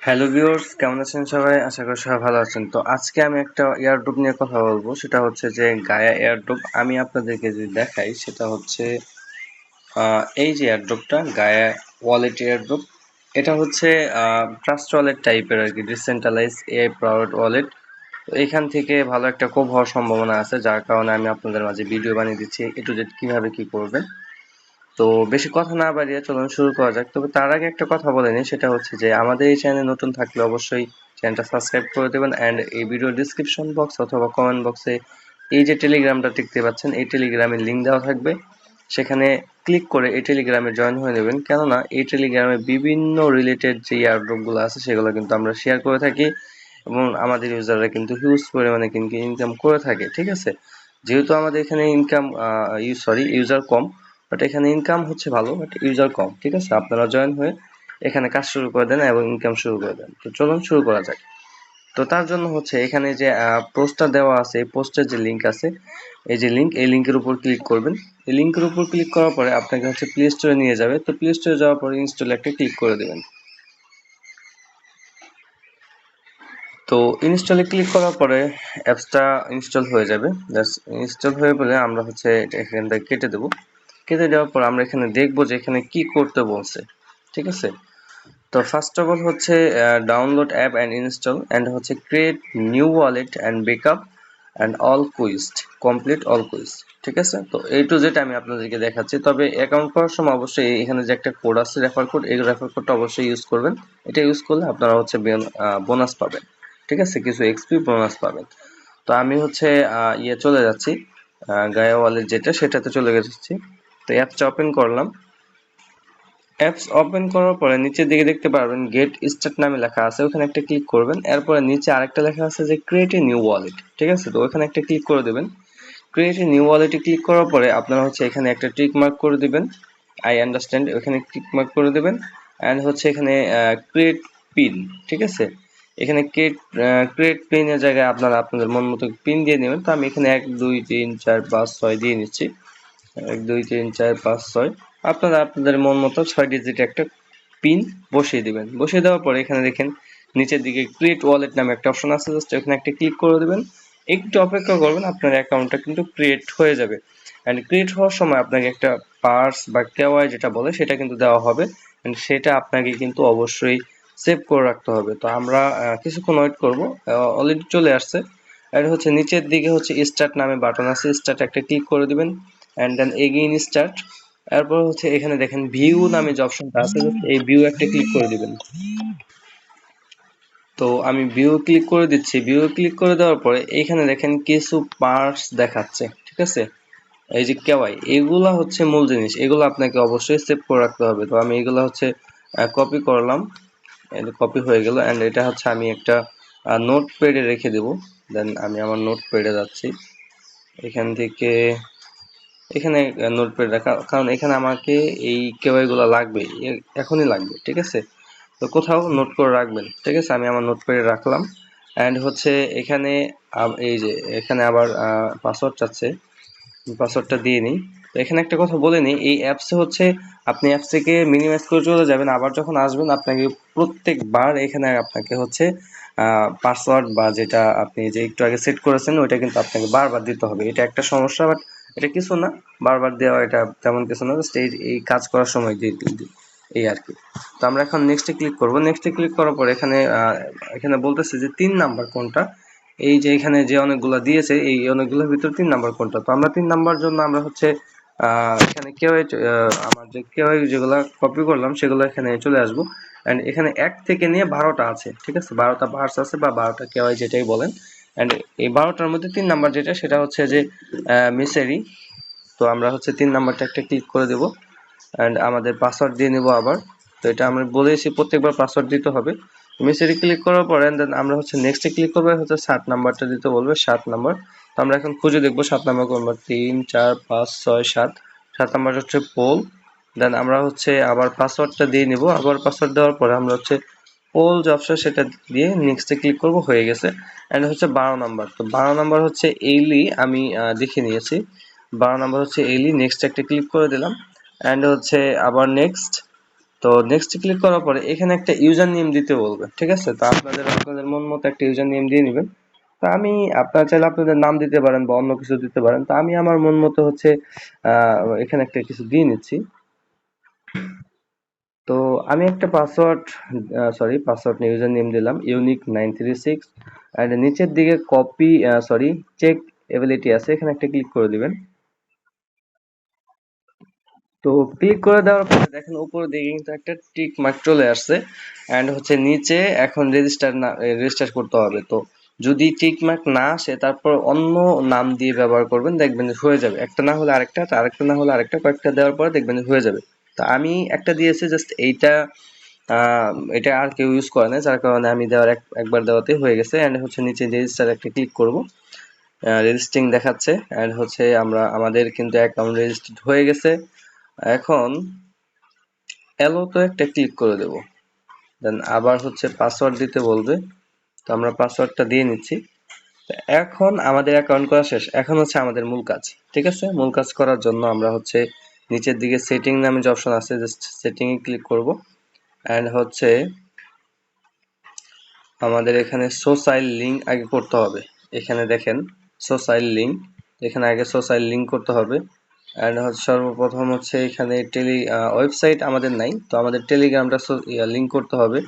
Hello viewers, কেমন আছেন সবাই? আশা করি সবাই ভালো আছেন। তো আজকে আমি একটা এয়ারড্রপ নিয়ে কথা বলবো। সেটা হচ্ছে যে গায়া এয়ারড্রপ। আমি আপনাদেরকে যদি দেখাই সেটা হচ্ছে এই যে এয়ারড্রপটা গায়া ওয়ালেট এয়ারড্রপ। এটা হচ্ছে ট্রাস্ট ওয়ালেট টাইপের আর কি, ডিসেন্ট্রালাইজ এআই পাওয়ার্ড ওয়ালেট। তো এখান থেকে ভালো একটা কোভ হওয়ার সম্ভাবনা আছে, যার কারণে আমি আপনাদের মাঝে ভিডিও বানিয়ে দিচ্ছি এ টু জেড কিভাবে কি করবেন। তো বেশি কথা না বাড়িয়ে চলুন শুরু করা যাক। তবে তার আগে একটা কথা বলে নিই, সেটা হচ্ছে যে আমাদের এই চ্যানেলে নতুন থাকলে অবশ্যই চ্যানেলটা সাবস্ক্রাইব করে দেবেন অ্যান্ড এই ভিডিও ডিসক্রিপশন বক্স অথবা কমেন্ট বক্সে এই যে টেলিগ্রামটা দেখতে পাচ্ছেন, এই টেলিগ্রামের লিঙ্ক দেওয়া থাকবে। সেখানে ক্লিক করে এই টেলিগ্রামে জয়েন হয়ে নেবেন, কেননা এই টেলিগ্রামে বিভিন্ন রিলেটেড যে এয়ারড্রপগুলো আছে সেগুলো কিন্তু আমরা শেয়ার করে থাকি এবং আমাদের ইউজাররা কিন্তু হিউজ পরিমাণে কিন্তু ইনকাম করে থাকে। ঠিক আছে, যেহেতু আমাদের এখানে ইউজার কম, বাট এখানে ইনকাম হচ্ছে ভালো, বাট ইউজার কম। ঠিক আছে, আপনারা জয়েন হয়ে এখানে কাজ শুরু করে দেন এবং ইনকাম শুরু করে দেন। তো চলুন শুরু করা যাক। তো তার জন্য হচ্ছে এখানে যে পোস্টটা দেওয়া আছে, এই পোস্টের যে লিঙ্ক আছে, এই যে লিঙ্ক, এই লিঙ্কের উপর ক্লিক করবেন। এই লিঙ্কের উপর ক্লিক করার পরে আপনাকে হচ্ছে প্লে স্টোরে নিয়ে যাবে। তো প্লে স্টোরে যাওয়ার পরে ইনস্টল একটা ক্লিক করে দেবেন। তো ইনস্টলে ক্লিক করার পরে অ্যাপসটা ইনস্টল হয়ে যাবে। ইনস্টল হয়ে গেলে আমরা হচ্ছে এটা এখান থেকে কেটে দেবো। কেটে দেওয়ার পর আমরা এখানে দেখবো যে এখানে কি করতে বলছে। ঠিক আছে, তো ফার্স্ট অফ অল হচ্ছে download app and install and হচ্ছে create new wallet and backup and all quiz, complete all quiz. ঠিক আছে, তো এই টু জেড আমি আপনাদেরকে দেখাচ্ছি। তবে অ্যাকাউন্ট করার সময় অবশ্যই এখানে যে একটা কোড আছে রেফার কোড, এই রেফার কোডটা অবশ্যই ইউজ করবেন। এটা ইউজ করলে আপনারা হচ্ছে বোনাস পাবেন। ঠিক আছে, কিছু এক্সপি বোনাস পাবেন। তো আমি হচ্ছে চলে যাচ্ছি গায়া ওয়ালেট যেটা, সেটাতে চলে যাচ্ছি। তো অ্যাপসটা ওপেন করলাম। অ্যাপস ওপেন করার পরে নিচের দিকে দেখতে পারবেন গেট স্টার্ট নামে লেখা আছে, ওখানে একটা ক্লিক করবেন। এরপরে নিচে আরেকটা লেখা আছে যে ক্রিয়েট এ নিউ ওয়ালেট। ঠিক আছে, তো ওখানে একটা ক্লিক করে দেবেন। ক্রিয়েট এ নিউ ওয়ালেটে ক্লিক করার পরে আপনারা হচ্ছে এখানে একটা টিক মার্ক করে দিবেন, আই আন্ডারস্ট্যান্ড, ওখানে টিক মার্ক করে দেবেন। অ্যান্ড হচ্ছে এখানে ক্রিয়েট পিন। ঠিক আছে, এখানে ক্রিয়েট পিনের জায়গায় আপনারা আপনাদের মন মতো পিন দিয়ে নেবেন। তো আমি এখানে 1 2 3 4 5 6 দিয়ে নিচ্ছি। 1 2 3 4 5 6, আপনারা আপনাদের মন মতো 6 ডিজিট একটা পিন বসিয়ে দিবেন। বসিয়ে দেওয়ার পরে এখানে দেখেন নিচের দিকে ক্রিয়েট ওয়ালেট নামে একটা অপশন আছে, জাস্ট এখানে একটা ক্লিক করে দেবেন। একটু অপেক্ষা করবেন, আপনার অ্যাকাউন্টটা কিন্তু ক্রিয়েট হয়ে যাবে। অ্যান্ড ক্রিয়েট হওয়ার সময় আপনাকে একটা পার্স বা কেওয়াই যেটা বলে সেটা কিন্তু দেওয়া হবে, অ্যান্ড সেটা আপনাকে কিন্তু অবশ্যই সেভ করে রাখতে হবে। তো আমরা কিছুক্ষণ ওয়েট করব। অলরেডি চলে আসছে। আর হচ্ছে নিচের দিকে হচ্ছে স্টার্ট নামে বাটন আছে, স্টার্ট একটা ক্লিক করে দিবেন অ্যান্ড দেন এগেইন স্টার্ট। এরপর হচ্ছে এখানে দেখেন ভিউ নামে যে অপশনটা আছে, এই ভিউ একটা ক্লিক করে দিবেন। তো আমি ভিউ ক্লিক করে দিচ্ছি। ভিউ ক্লিক করে দেওয়ার পরে এইখানে দেখেন কিছু পার্টস দেখাচ্ছে। ঠিক আছে, এই যে কেওয়াই, এগুলা হচ্ছে মূল জিনিস, এগুলো আপনাকে অবশ্যই সেভ করে রাখতে হবে। তো আমি এগুলো হচ্ছে কপি করলাম, কপি হয়ে গেল। অ্যান্ড এটা হচ্ছে আমি একটা নোট প্যাডে রেখে দেবো। দেন আমি আমার নোট প্যাডে যাচ্ছি। এখান থেকে এখানে নোটপ্যাড রাখা, কারণ এখানে আমাকে এই কেওয়াই গুলো লাগবে, এখনই লাগবে। ঠিক আছে, তো কোথাও নোট করে রাখবেন। ঠিক আছে, আমি আমার নোটপ্যাডে রাখলাম। অ্যান্ড হচ্ছে এখানে এই যে এখানে আবার পাসওয়ার্ড চাচ্ছে, পাসওয়ার্ডটা দিয়ে নিই। তো এখানে একটা কথা বলে নিই, এই অ্যাপসে হচ্ছে আপনি অ্যাপস থেকে মিনিমাইজ করে চলে যাবেন, আবার যখন আসবেন আপনাকে প্রত্যেকবার এখানে আপনাকে হচ্ছে পাসওয়ার্ড বা যেটা আপনি যে একটু আগে সেট করেছেন ওইটা কিন্তু আপনাকে বারবার দিতে হবে। এটা একটা সমস্যা, বাট এটা কিছু না, বারবার দেওয়া এটা তেমন কিছু না, জাস্ট এই কাজ করার সময় দিয়ে এই আর কি। তো আমরা এখন নেক্সটে ক্লিক করব। নেক্সটে ক্লিক করার পর এখানে এখানে বলতেছে যে 3 নাম্বার কোনটা। এই যে এখানে যে অনেকগুলো দিয়েছে, এই অনেকগুলোর ভিতর 3 নাম্বার কোনটা। তো আমরা 3 নাম্বার জন্য আমরা হচ্ছে এখানে আমার যে কেওয়াই যেগুলো কপি করলাম সেগুলো এখানে চলে আসবো। অ্যান্ড এখানে 1 থেকে নিয়ে 12টা আছে। ঠিক আছে, 12টা পার্টস আছে বা 12টা কেওয়াই যেটাই বলেন। অ্যান্ড এই 12টার মধ্যে 3 নাম্বার যেটা, সেটা হচ্ছে যে মিসেরি। তো আমরা হচ্ছে 3 নাম্বারটা একটা ক্লিক করে দেব অ্যান্ড আমাদের পাসওয়ার্ড দিয়ে নেব আবার। তো এটা আমরা বলেছি প্রত্যেকবার পাসওয়ার্ড দিতে হবে। মেসেজে ক্লিক করার পরে দেন আমরা হচ্ছে নেক্সটে ক্লিক করবো, হচ্ছে 7 নাম্বারটা দিতে বলবে, 7 নাম্বার। তো আমরা এখন খুঁজে দেখবো 7 নাম্বার কোনবার, 3 4 5 6 7। 7 নাম্বার হচ্ছে পোল। দেন আমরা হচ্ছে আবার পাসওয়ার্ডটা দিয়ে নিব। আবার পাসওয়ার্ড দেওয়ার পরে আমরা হচ্ছে পোল যে অপশন সেটা দিয়ে নেক্সটে ক্লিক করব, হয়ে গেছে। অ্যান্ড হচ্ছে 12 নাম্বার। তো 12 নাম্বার হচ্ছে এইলি, আমি দেখে নিয়েছি। 12 নাম্বার হচ্ছে এইলি, নেক্সট একটা ক্লিক করে দিলাম অ্যান্ড হচ্ছে আবার নেক্সট। তো নেক্সট ক্লিক করার পরে এখানে একটা ইউজার নেম দিতে বলবে, ঠিক আছে। তো আপনাদের মন মতো একটা ইউজার নেম দিয়ে নেবেন। তো আমি আপনারা চাইলে আপনাদের নাম দিতে পারেন বা অন্য কিছু দিতে পারেন। তো আমি আমার মন মতো হচ্ছে এখানে একটা কিছু দিয়ে নিচ্ছি। তো আমি একটা পাসওয়ার্ড ইউজার নেম দিলাম ইউনিক 936 এন্ড নিচের দিকে কপি চেক এবিলিটি আছে, এখানে একটা ক্লিক করে দিবেন। তো ক্লিক করে দেওয়ার পরে দেখেন উপরের দিকে কিন্তু একটা টিক মার্ক চলে আসছে এন্ড হচ্ছে নিচে এখন রেজিস্টার করতে হবে। তো যদি টিক মার্ক না আসে তারপর অন্য নাম দিয়ে ব্যবহার করবেন, দেখবেন যে হয়ে যাবে। একটা না হলে আরেকটা, আরেকটা না হলে আরেকটা, কয়েকটা দেওয়ার পরে দেখবেন যে হয়ে যাবে। তো আমি একটা দিয়েছি জাস্ট এইটা, এটা আর কেউ ইউজ করে না, যার কারণে আমি একবার দেওয়াতে হয়ে গেছে। এন্ড হচ্ছে নিচে রেজিস্টার একটা ক্লিক করব, রেজিস্ট্রিং দেখাচ্ছে এন্ড হচ্ছে আমাদের কিন্তু অ্যাকাউন্ট রেজিস্টার্ড হয়ে গেছে। এখন এলোতে একটা ক্লিক করে দেব, দেন আবার হচ্ছে পাসওয়ার্ড দিতে বলবে। তো আমরা পাসওয়ার্ডটা দিয়ে নিচ্ছি। এখন আমাদের অ্যাকাউন্ট করা শেষ, এখন হচ্ছে আমাদের মূল কাজ, ঠিক আছে। মূল কাজ করার জন্য আমরা হচ্ছে নিচের দিকে সেটিং নামে যে অপশন আছে, জাস্ট সেটিং এ ক্লিক করব এন্ড হচ্ছে আমাদের এখানে সোসাইল লিঙ্ক আগে করতে হবে। এখানে দেখেন সোসাইল লিঙ্ক, এখানে আগে সোসাইল লিঙ্ক করতে হবে। এন্ড হচ্ছে সর্বপ্রথম হচ্ছে এখানে ওয়েবসাইট আমাদের নাই, তো আমাদের টেলিগ্রামটা লিঙ্ক করতে হবে।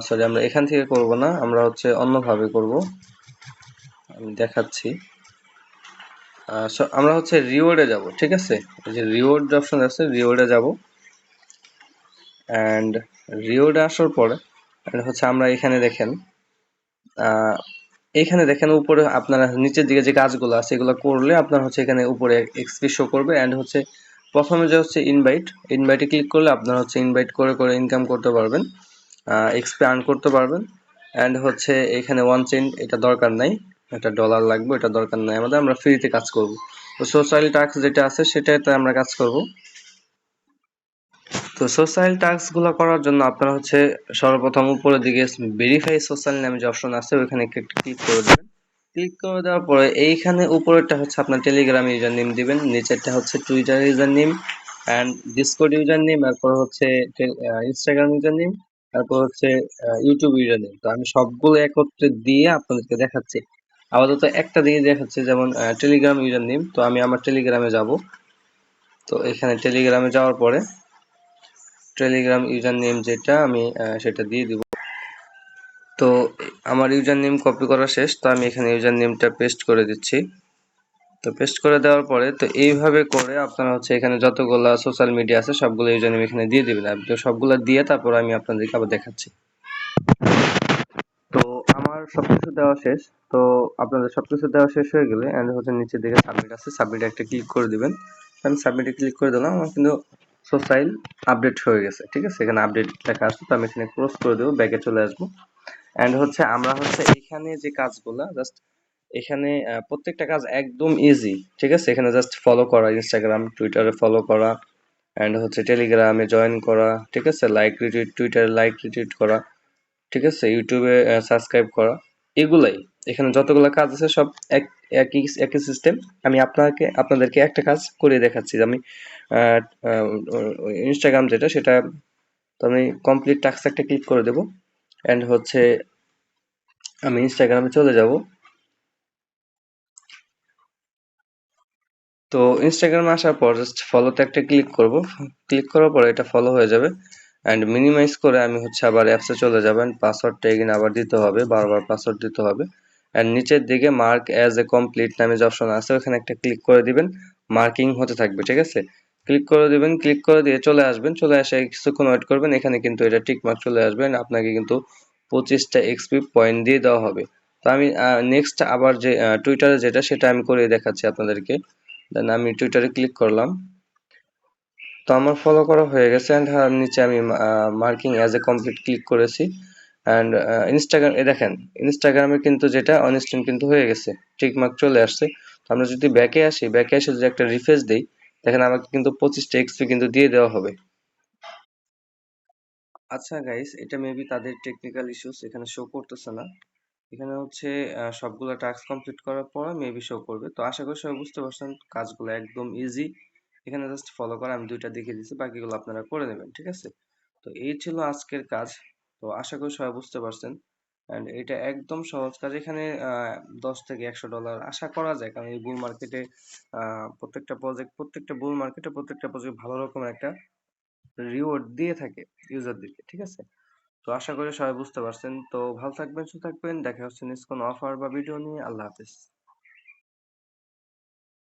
সরি, আমরা এখান থেকে করব না, আমরা হচ্ছে অন্যভাবে করব, আমি দেখাচ্ছি। আমরা হচ্ছে রিওয়ার্ডে যাব, ঠিক আছে। এই যে রিওয়ার্ড অপশন আছে, রিওয়ার্ডে যাব এন্ড রিওয়ার্ডে আসার পরে হচ্ছে আমরা এখানে দেখেন উপরে আপনারা নিচের দিকে যে কাজগুলো আছে এগুলো করলে আপনার হচ্ছে এখানে উপরে এক্সপি শো করবে এন্ড হচ্ছে প্রথমে যে হচ্ছে ইনভাইটে ক্লিক করলে আপনার হচ্ছে ইনভাইট করে করে ইনকাম করতে পারবেন, এক্সপি আর্ন করতে পারবেন। এন্ড হচ্ছে এখানে ওয়ান চেইন এটা দরকার নাই, এটা ডলার লাগবে, এটা দরকার নাই আমাদের, আমরা ফ্রিতে কাজ করব। তো সোশ্যাল টাস্ক যেটা আছে সেটাতে আমরা কাজ করব। তো সোশ্যাল টাস্ক গুলো করার জন্য আপনারা হচ্ছে সর্বপ্রথম উপরের দিকে ভেরিফাই সোশ্যাল নামে যে অপশন আছে ওইখানে একটা ক্লিক করে দেবেন। ক্লিক করে দেওয়ার পরে এইখানে উপরেরটা হচ্ছে আপনার টেলিগ্রাম ইউজার নেম দিবেন, নিচেরটা হচ্ছে Twitter user name and Discord user name, তারপর হচ্ছে ইনস্টাগ্রাম ইউজার নেম, তারপর হচ্ছে ইউটিউব ইউজার নেম। তো আমি সবগুলো একত্রে দিয়ে আপনাদেরকে দেখাচ্ছি। আপাতত একটা দিয়ে দেখাচ্ছে, যেমন টেলিগ্রাম ইউজার নেম। তো আমি আমার টেলিগ্রামে যাব। তো এখানে টেলিগ্রামে যাওয়ার পরে টেলিগ্রাম ইউজার নেম যেটা আমি সেটা দিয়ে দিব। তো আমার ইউজার নেম কপি করা শেষ, তো আমি এখানে ইউজার নেমটা পেস্ট করে দিচ্ছি। তো পেস্ট করে দেওয়ার পরে তো এইভাবে করে আপনারা হচ্ছে এখানে যতগুলা সোশ্যাল মিডিয়া আছে সবগুলো ইউজার নেম এখানে দিয়ে দিবেন। তো সবগুলা দিয়ে তারপর আমি আপনাদেরকে আবার দেখাচ্ছি। তো আমার সবকিছু দেওয়া শেষ। তো আপনাদের সবকিছু দেওয়া শেষ হয়ে গেলে এন্ড হচ্ছে নিচের দিকে সাবমিট আছে, সাবমিট একটা ক্লিক করে দিবেন। আমি সাবমিটে ক্লিক করে দিলাম, আমার কিন্তু সোশ্যাল আপডেট হয়ে গেছে, ঠিক আছে। এখানে আপডেট লেখা আছে, তো আমি এখানে ক্লোজ করে দেবো, ব্যাকে চলে আসবো। এন্ড হচ্ছে আমরা হচ্ছে এখানে যে কাজগুলা জাস্ট এখানে প্রত্যেকটা কাজ একদম ইজি, ঠিক আছে। এখানে জাস্ট ফলো করা, ইনস্টাগ্রাম টুইটারে ফলো করা এন্ড হচ্ছে টেলিগ্রামে জয়েন করা, ঠিক আছে। লাইক রিটুইট, টুইটারে লাইক রিটুইট করা, ঠিক আছে। ইউটিউবে সাবস্ক্রাইব করা, এগুলাই এখানে যতগুলো কাজ আছে সব একই একই সিস্টেম। আমি আপনাদেরকে একটা কাজ করে দেখাচ্ছি। আমি ইনস্টাগ্রাম যেটা সেটা, তো আমি কমপ্লিট টাস্ক একটা ক্লিক করে দেব এন্ড হচ্ছে আমি ইনস্টাগ্রামে চলে যাব। তো ইনস্টাগ্রামে আসার পর জাস্ট ফলোতে একটা ক্লিক করব, ক্লিক করার পরে এটা ফলো হয়ে যাবে এন্ড মিনিমাইজ করে আমি হচ্ছে আবার অ্যাপসে চলে যাব এন্ড পাসওয়ার্ডটা এগেইন আবার দিতে হবে, বারবার পাসওয়ার্ড দিতে হবে। এন্ড নিচের দিকে মার্ক অ্যাজ এ কমপ্লিট নামে যে অপশন আছে ওখানে একটা ক্লিক করে দিবেন, মার্কিং হতে থাকবে, ঠিক আছে। ক্লিক করে দিবেন, ক্লিক করে দিয়ে চলে আসবেন, চলে এসে কিছুক্ষণ ওয়েট করবেন, এখানে কিন্তু এটা টিক মার্ক চলে আসবে and আপনাকে কিন্তু 25টা এক্সপি পয়েন্ট দিয়ে দেওয়া হবে। তো আমি নেক্সট আবার যে টুইটারে যেটা সেটা আমি করে দেখাচ্ছি আপনাদেরকে। দেন আমি টুইটারে ক্লিক করলাম, তো আমার ফলো করা হয়ে গেছে এন্ড নিচে আমি marking as a complete click করেছি এন্ড ইনস্টাগ্রাম দেখেন ইনস্টাগ্রামে কিন্তু যেটা অনস্ক্রিন কিন্তু হয়ে গেছে, টিক মার্ক চলে আসছে। তো আমরা যদি ব্যাকে আসি, ব্যাকে এসে যদি একটা রিফ্রেশ দেই, দেখেন আমাকে কিন্তু 25টা এক্সপি কিন্তু দিয়ে দেওয়া হবে। আচ্ছা গাইস, এটা মেবি তাদের টেকনিক্যাল ইস্যুস, এখানে শো করতেছে না। এখানে হচ্ছে সবগুলো টাস্ক কমপ্লিট করার পর মেবি শো করবে। তো আশা করি সবাই বুঝতে পারছেন, কাজগুলো একদম ইজি এখানে জাস্ট ফলো করা আমি 2টা দেখিয়ে দিচ্ছি, বাকিগুলো আপনারা করে নেবেন, ঠিক আছে? তো এই ছিল আজকের কাজ। তো আশা করি সবাই বুঝতে পারছেন। অ্যান্ড এটা একদম সহজ কাজ। এখানে 10 থেকে $100 আশা করা যায়, কারণ এই বুল মার্কেটে প্রত্যেকটা বুল মার্কেটে প্রত্যেকটা প্রজেক্ট ভালো রকমের একটা রিওয়ার্ড দিয়ে থাকে ইউজারদেরকে, ঠিক আছে? তো আশা করি সবাই বুঝতে পারছেন। তো ভালো থাকবেন, সুস্থ থাকবেন, দেখা হচ্ছে নেক্সট কোনো অফার বা ভিডিও নিয়ে। আল্লাহ হাফেজ।